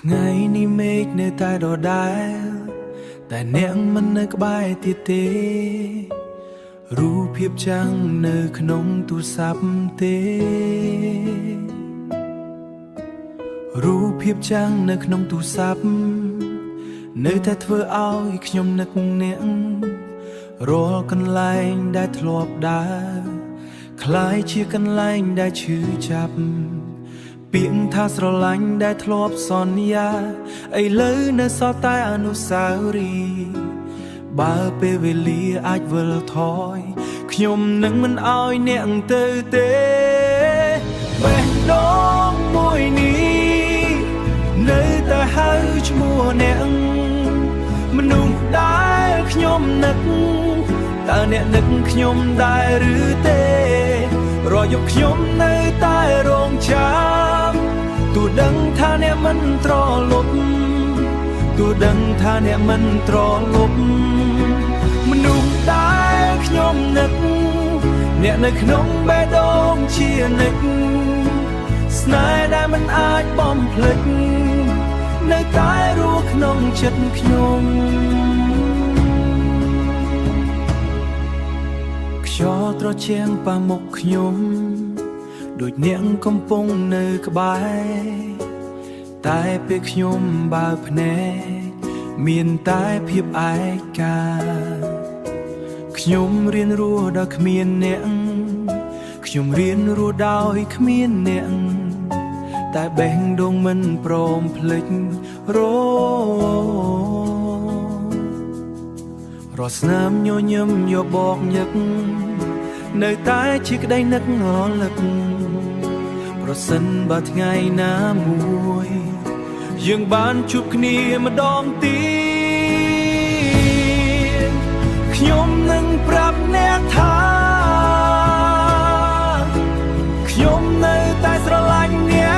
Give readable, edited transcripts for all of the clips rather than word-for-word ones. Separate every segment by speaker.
Speaker 1: ថ្ងៃនេះមេឃនៅតែដដែលតែអ្នកមិននៅក្បែរទៀតទេរូបភាពចាំងនៅក្នុងទូរស័ព្ទទេរូបភាពចាំងនៅក្នុងទូរស័ព្ទនៅតែធ្វើឲ្យខ្ញុំនឹកអ្នករាល់កន្លែងដែលធ្លាប់ដើរคล้ายជាកន្លែងដែលឈឺចាប់ពាក្យថាស្រឡាញ់ដែលធ្លាប់សន្យាឥឡូវនៅសល់តែអនុស្សាវរីយ៍បើពេលវេលាអាចវិលថយខ្ញុំនឹងមិនអោយអ្នកទៅទេបេះដូងមួយនេះនៅតែហៅឈ្មោះអ្នកមនុស្សដែលខ្ញុំនឹកតើអ្នកនឹកខ្ញុំដែរឬទេរយប់ខ្ញុំនៅតែរងចាំទោះដឹងថាអ្នកមិនត្រលប់ទោះដឹងថាអ្នកមិនត្រលប់មនុស្សដែលខ្ញុំនឹកអ្នកនៅក្នុងបេះដូងជានិច្ចស្នេហ៍ដែលមិនអាចបំភ្លេចនៅតែរស់ក្នុងចិត្តខ្ញុំខ្យល់ត្រជាក់ប៉ះមុខខ្ញុំដូចអ្នកកំពុងនៅក្បែរតែពេលខ្ញុំបើកភ្នែកមានតែភាពឯកាខ្ញុំរៀនរស់ដោយគ្មានអ្នកខ្ញុំរៀនរស់ដោយគ្មានអ្នកតែបេះដូងមិនព្រមភ្លេចរស្នាមញញឹមយកបកញឹកនៅតែជាក្តីនឹករលឹកប្រសិនបើថ្ងៃណាមួយយើងបានជួបគ្នាម្ដងទៀតខ្ញុំនឹងប្រាប់អ្នកថាខ្ញុំនៅតែស្រឡាញ់អ្ន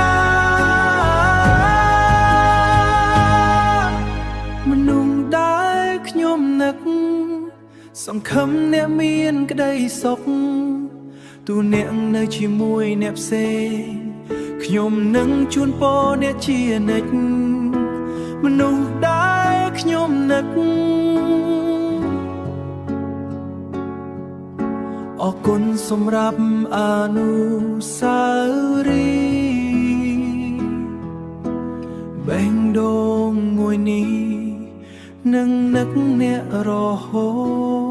Speaker 1: កមនុស្សដែលខ្ញុំនឹកសង្ឃឹមអ្នកមានក្តីសុខទូអ្នកនៅជាមួយអ្នកផ្សេងខ្ញុំនឹងជូនពរអ្នកជានិច្ចមនុស្សដែលខ្ញុំនឹកអរគុណសម្រាប់អនុស្សាវរីយ៍បេះដូងមួយនេះនឹងនឹកអ្នករហូត